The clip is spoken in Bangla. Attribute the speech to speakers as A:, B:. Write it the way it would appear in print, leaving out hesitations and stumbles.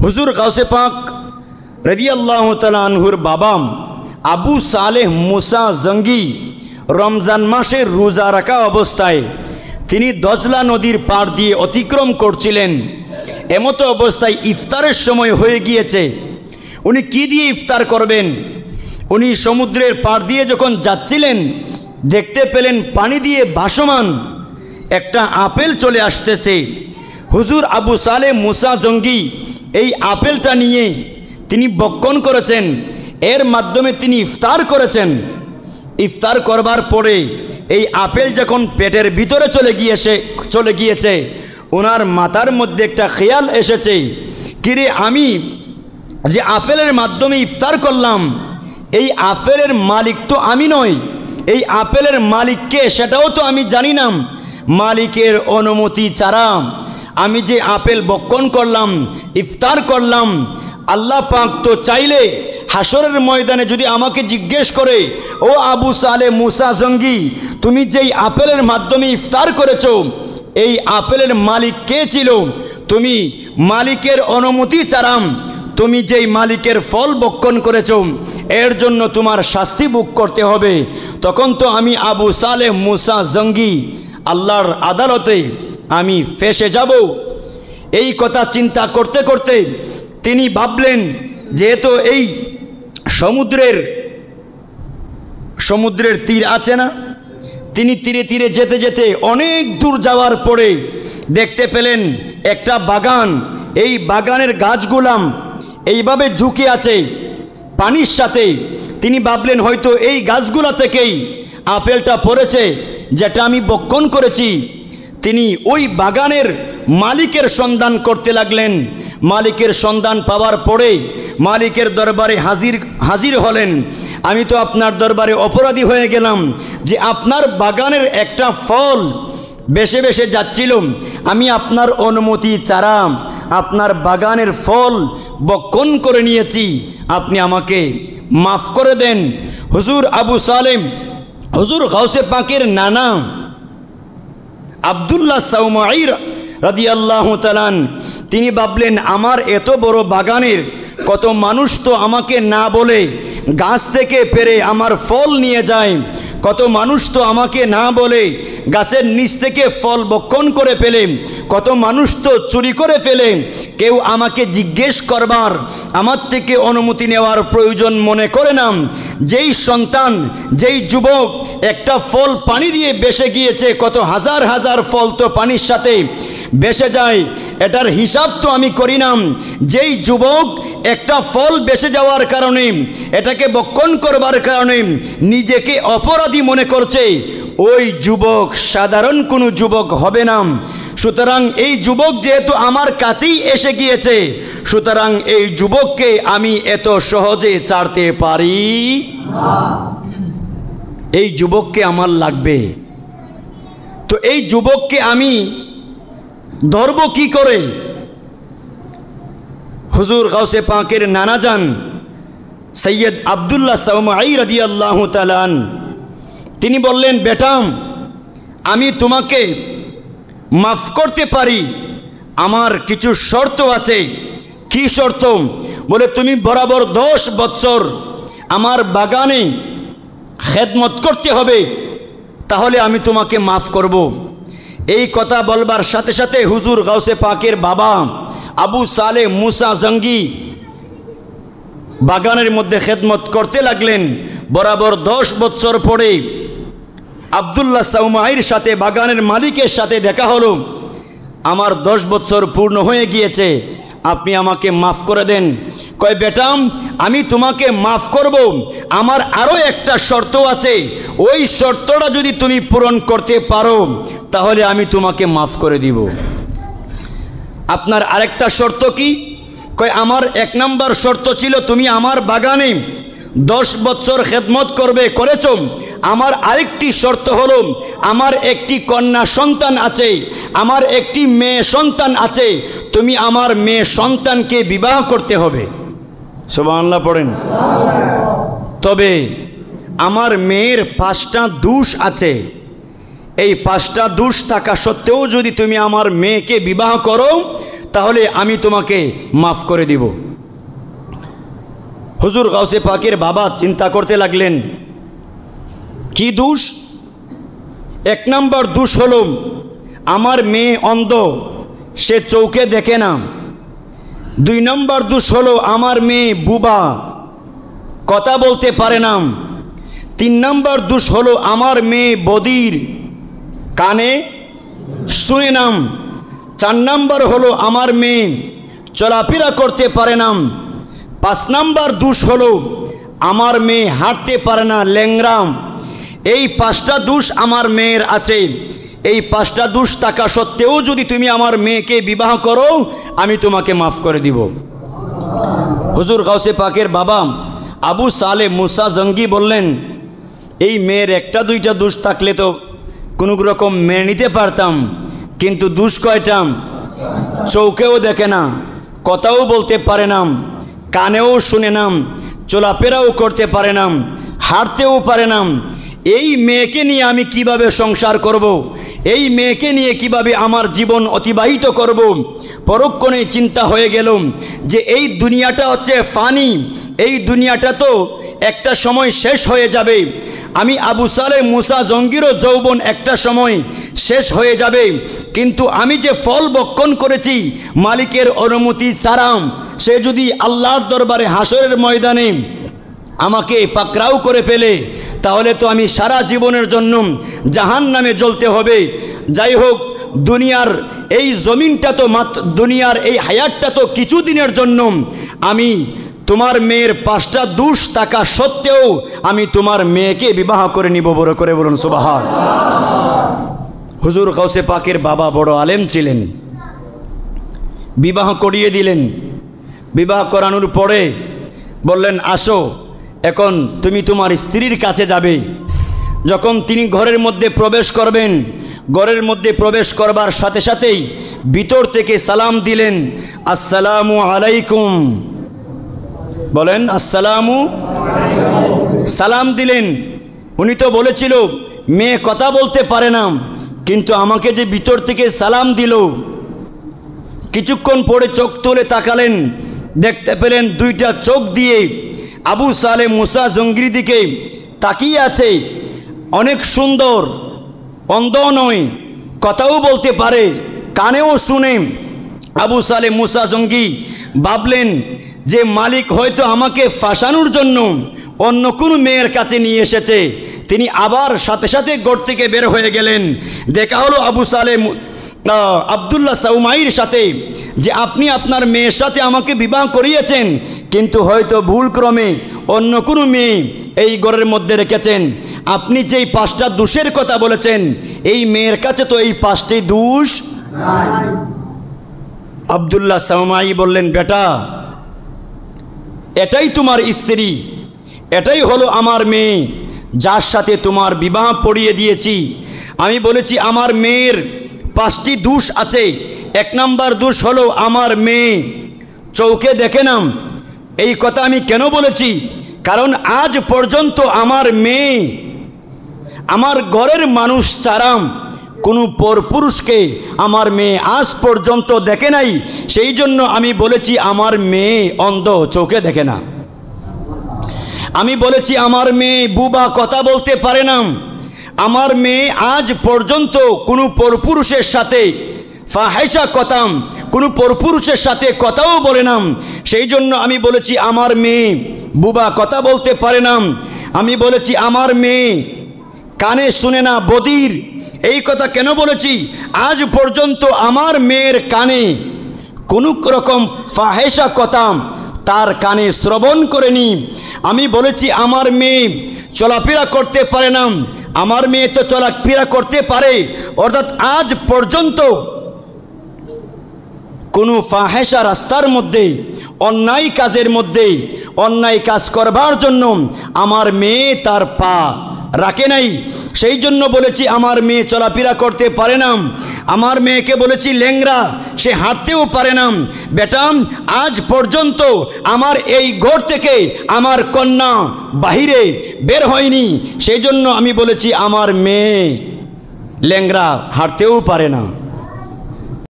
A: হুজুর গাউসে পাক রাদিয়াল্লাহু তাআলা আনহুর বাবা আবু সালেহ মুসা জঙ্গি রমজান মাসে রোজা রাখা অবস্থায় তিনি দজলা নদীর পাড় দিয়ে অতিক্রম করছিলেন। এমতো অবস্থায় ইফতারের সময় হয়ে গিয়েছে। উনি কি দিয়ে ইফতার করবেন? উনি সমুদ্রের পাড় দিয়ে যখন যাচ্ছিলেন দেখতে পেলেন পানি দিয়ে ভাসমান একটা আপেল চলে আসতেছে। হুজুর আবু সালেহ মুসা জঙ্গি এই আপেলটা নিয়ে তিনি বক্ষণ করেছেন, এর মাধ্যমে তিনি ইফতার করেছেন। ইফতার করবার পরে এই আপেল যখন পেটের ভিতরে চলে গিয়েছে ওনার মাথার মধ্যে একটা খেয়াল এসেছে, কিরে আমি যে আপেলের মাধ্যমে ইফতার করলাম এই আপেলের মালিক তো আমি নই, এই আপেলের মালিককে সেটাও তো আমি জানি না। মালিকের অনুমতি ছাড়া আমি যে আপেল বক্ষণ করলাম, ইফতার করলাম, আল্লাহ পাক তো চাইলে হাসরের ময়দানে যদি আমাকে জিজ্ঞেস করে, ও আবু সালেহ মুসা জঙ্গি তুমি যেই আপেলের মাধ্যমে ইফতার করেছো এই আপেলের মালিক কে ছিল? তুমি মালিকের অনুমতি ছাড়া তুমি যেই মালিকের ফল বক্ষণ করেছো এর জন্য তোমার শাস্তি ভোগ করতে হবে। তখন তো আমি আবু সালেহ মুসা জঙ্গি আল্লাহর আদালতে আমি ফেঁসে যাব। এই কথা চিন্তা করতে করতে তিনি ভাবলেন, যেহেতু এই সমুদ্রের তীর আছে না, তিনি তীরে তীরে যেতে যেতে অনেক দূর যাওয়ার পরে দেখতে পেলেন একটা বাগান। এই বাগানের গাছগুলাম এইভাবে ঝুঁকে আছে পানির সাথে। তিনি ভাবলেন হয়তো এই গাছগুলা থেকেই আপেলটা পড়েছে যেটা আমি বক্ষণ করেছি। তিনি ওই বাগানের মালিকের সন্ধান করতে লাগলেন। মালিকের সন্ধান পাওয়ার পরে মালিকের দরবারে হাজির হলেন। আমি তো আপনার দরবারে অপরাধী হয়ে গেলাম যে আপনার বাগানের একটা ফল বেশে বেশে যাচ্ছিল, আমি আপনার অনুমতি ছাড়া আপনার বাগানের ফল বক্ষণ করে নিয়েছি, আপনি আমাকে মাফ করে দেন। হুজুর আবু সালেম হুজুর গাউসে পাকের নানা আব্দুল্লাহ সাউমাই রাদিয়াল্লাহু তাআলা তিনি ভাবলেন আমার এত বড় বাগানের কত মানুষ তো আমাকে না বলে গাছ থেকে পেরে আমার ফল নিয়ে যায়, কত মানুষ তো আমাকে না বলে গাছের নিচ থেকে ফল বক্ষণ করে ফেলে, কত মানুষ তো চুরি করে ফেলে। কেউ আমাকে জিজ্ঞেস করবার আমার থেকে অনুমতি নেওয়ার প্রয়োজন মনে করে না। যেই সন্তান যেই যুবক একটা ফল পানি দিয়ে ভেসে গিয়েছে, কত হাজার হাজার ফল তো পানির সাথে ভেসে যায়, এটার হিসাব তো আমি করি না। যেই যুবক একটা ফল ভেসে যাওয়ার কারণে এটাকে বক্ষণ করবার কারণে নিজেকে অপরাধী মনে করছে, ওই যুবক সাধারণ কোনো যুবক হবে না। সুতরাং এই যুবক যেহেতু আমার কাছেই এসে গিয়েছে, সুতরাং এই যুবককে আমি এত সহজে ছাড়তে পারি না। এই যুবককে আমার লাগবে। তো এই যুবককে আমি ধরব কি করে? হুজুর গাউসে পাকের নানাজান সৈয়দ আব্দুল্লাহ সাউমাই রাদিয়াল্লাহু তাআলা তিনি বললেন, বেটাম আমি তোমাকে মাফ করতে পারি, আমার কিছু শর্ত আছে। কি শর্ত? বলে তুমি বরাবর 10 বছর আমার বাগানে খেদমত করতে হবে, তাহলে আমি তোমাকে মাফ করব। এই কথা বলবার সাথে সাথে হুজুর গাউসে পাকের বাবা আবু সালেহ মুসা জঙ্গি বাগানের মধ্যে খেদমত করতে লাগলেন। বরাবর 10 বছর পরে আব্দুল্লাহ সাউমাইর সাথে বাগানের মালিকের সাথে দেখা হলো, আমার 10 বছর পূর্ণ হয়ে গিয়েছে, আপনি আমাকে মাফ করে দেন। কয় বেটাম আমি তোমাকে মাফ করব, আমার আরও একটা শর্ত আছে, ওই শর্তটা যদি তুমি পূরণ করতে পারো তাহলে আমি তোমাকে মাফ করে দিব। আপনার আরেকটা শর্ত কি? কয় আমার 1 নম্বর শর্ত ছিল তুমি আমার বাগানে 10 বছর খেদমত করেছো। আমার আরেকটি শর্ত হলো আমার একটি কন্যা সন্তান আছে, আমার একটি মেয়ে সন্তান আছে, তুমি আমার মেয়ে সন্তানকে বিবাহ করতে হবে। সুবহানাল্লাহ পড়েন। তবে আমার মেয়ের 5টা দোষ আছে, এই 5টা দোষ থাকা সত্ত্বেও যদি তুমি আমার মেয়েকে বিবাহ করো তাহলে আমি তোমাকে মাফ করে দিব। হুজুর গাউসে পাকের বাবা চিন্তা করতে লাগলেন, কি দোষ? এক নম্বর দোষ হলো আমার মেয়ে অন্ধ, সে চৌকে দেখে না। 2 নম্বর দোষ হলো আমার মেয়ে বুবা, কথা বলতে পারে না। 3 নম্বর দোষ হলো আমার মেয়ে বধির, কানে শুনে না। 4 নম্বর হলো আমার মেয়ে চলাফেরা করতে পারে না। 5 নম্বর দোষ হলো আমার মেয়ে হাঁটতে পারে না, ল্যাংড়া। এই 5টা দোষ আমার মেয়ের আছে। এই 5টা দোষ থাকা সত্ত্বেও যদি তুমি আমার মেয়েকে বিবাহ করো, আমি তোমাকে মাফ করে দিব। হুজুর গাউসে পাকের বাবা আবু সালেহ মুসা জঙ্গি বললেন, এই মেয়ের 1-2টা দোষ থাকলে তো কোনো রকম মেনে নিতে পারতাম, কিন্তু দোষ কয়টা? চৌকেও দেখে না, কথাও বলতে পারে না, কানেও শুনে না, চলাফেরাও করতে পারে না, হাঁটতেও পারে না। এই মেয়েকে নিয়ে আমি কিভাবে সংসার করব? এই মেয়েকে নিয়ে কিভাবে আমার জীবন অতিবাহিত করব? পরক্ষণে চিন্তা হয়ে গেল যে এই দুনিয়াটা হচ্ছে ফানি, এই দুনিয়াটা তো একটা সময় শেষ হয়ে যাবে। আমি আবু সালেহ মুসা জঙ্গিরও যৌবন একটা সময় শেষ হয়ে যাবে, কিন্তু আমি যে ফল ভক্ষণ করেছি মালিকের অনুমতি ছাড়া, সে যদি আল্লাহর দরবারে হাসরের ময়দানে আমাকে পাকড়াও করে ফেলে, তাহলে তো আমি সারা জীবনের জন্য জাহান্নামে জ্বলতে হবে। যাই হোক, দুনিয়ার এই জমিনটা তো মাত্র, দুনিয়ার এই হায়াতটা তো কিছুদিনের জন্য। আমি তোমার মেয়ের 5টা দোষ থাকা সত্ত্বেও আমি তোমার মেয়েকে বিবাহ করে নিব। বড় করে বলুন সুবহানাল্লাহ। হুজুর গাউসে পাকের বাবা বড় আলেম ছিলেন, বিবাহ করিয়ে দিলেন। বিবাহ করানোর পরে বললেন, আসো এখন তুমি তোমার স্ত্রীর কাছে যাবে। যখন তিনি ঘরের মধ্যে প্রবেশ করবেন, ঘরের মধ্যে প্রবেশ করবার সাথে সাথেই ভিতর থেকে সালাম দিলেন, আসসালামু আলাইকুম। বলেন আসসালামু। সালাম দিলেন। উনি তো বলেছিল মেয়ে কথা বলতে পারে না, কিন্তু আমাকে যে ভিতর থেকে সালাম দিল। কিছুক্ষণ পরে চোখ তুলে তাকালেন, দেখতে পেলেন 2টা চোখ দিয়ে আবু সালেহ মুসা জঙ্গির দিকে তাকিয়ে আছে। অনেক সুন্দর, অন্ধ নয়, কথাও বলতে পারে, কানেও শুনে। আবু সালেহ মুসা জঙ্গি ভাবলেন যে মালিক হয়তো আমাকে ফাঁসানোর জন্য অন্য কোনো মেয়ের কাছে নিয়ে এসেছে। তিনি আবার সাথে সাথে ঘর থেকে বের হয়ে গেলেন। দেখা হলো আবু সালেহ আব্দুল্লাহ সাউমাইর সাথে যে আপনি আপনার মেয়ের সাথে আমাকে বিবাহ করিয়েছেন, কিন্তু হয়তো ভুলক্রমে অন্য কোনো মেয়ে এই ঘরের মধ্যে রেখেছেন। আপনি যেই 5টা দোষের কথা বলেছেন, এই মেয়ের কাছে তো এই 5টি দোষ নাই। আব্দুল্লাহ সাউমাই বললেন, বেটা, এটাই তোমার স্ত্রী, এটাই হলো আমার মেয়ে, যার সাথে তোমার বিবাহ পড়িয়ে দিয়েছি। আমি বলেছি আমার মেয়ের 5টি দোষ আছে। 1 নম্বর দোষ হলো আমার মেয়ে চৌকে দেখে না। এই কথা আমি কেন বলেছি? কারণ আজ পর্যন্ত আমার মেয়ে আমার ঘরের মানুষ ছাড়া কোনো পরপুরুষকে আমার মেয়ে আজ পর্যন্ত দেখে নাই। সেই জন্য আমি বলেছি আমার মেয়ে অন্ধ, চোখে দেখে না। আমি বলেছি আমার মেয়ে বুবা, কথা বলতে পারে না। আমার মেয়ে আজ পর্যন্ত কোনো পরপুরুষের সাথে ফাহিশা কথা, কোনো পরপুরুষের সাথে কথাও বলে না। সেই জন্য আমি বলেছি আমার মেয়ে বুবা, কথা বলতে পারে না। আমি বলেছি আমার মেয়ে কানে শুনে না, বধির। এই কথা কেন বলেছি? আজ পর্যন্ত আমার মেয়ের কানে কোনো রকম ফাহিশা কথা তার কানে শ্রবণ করেনি। আমি বলেছি আমার মেয়ে চলাফেরা করতে পারে না। আমার মেয়ে তো চলাফেরা করতে পারে, অর্থাৎ আজ পর্যন্ত কোনো ফাহিশা রাস্তার মধ্যে, অন্যায় কাজের মধ্যে, অন্যায় কাজ করবার জন্য আমার মেয়ে তার পা রাখে নাই। সেই জন্য বলেছি আমার মেয়ে চলাফেরা করতে পারে না। আমার মেয়েকে বলেছি ল্যাংড়া, সে হাঁটতেও পারে না। বেটা, আজ পর্যন্ত আমার এই ঘর থেকে আমার কন্যা বাহিরে বের হয়নি। সেই জন্য আমি বলেছি আমার মেয়ে ল্যাংড়া, হাঁটতেও পারে না।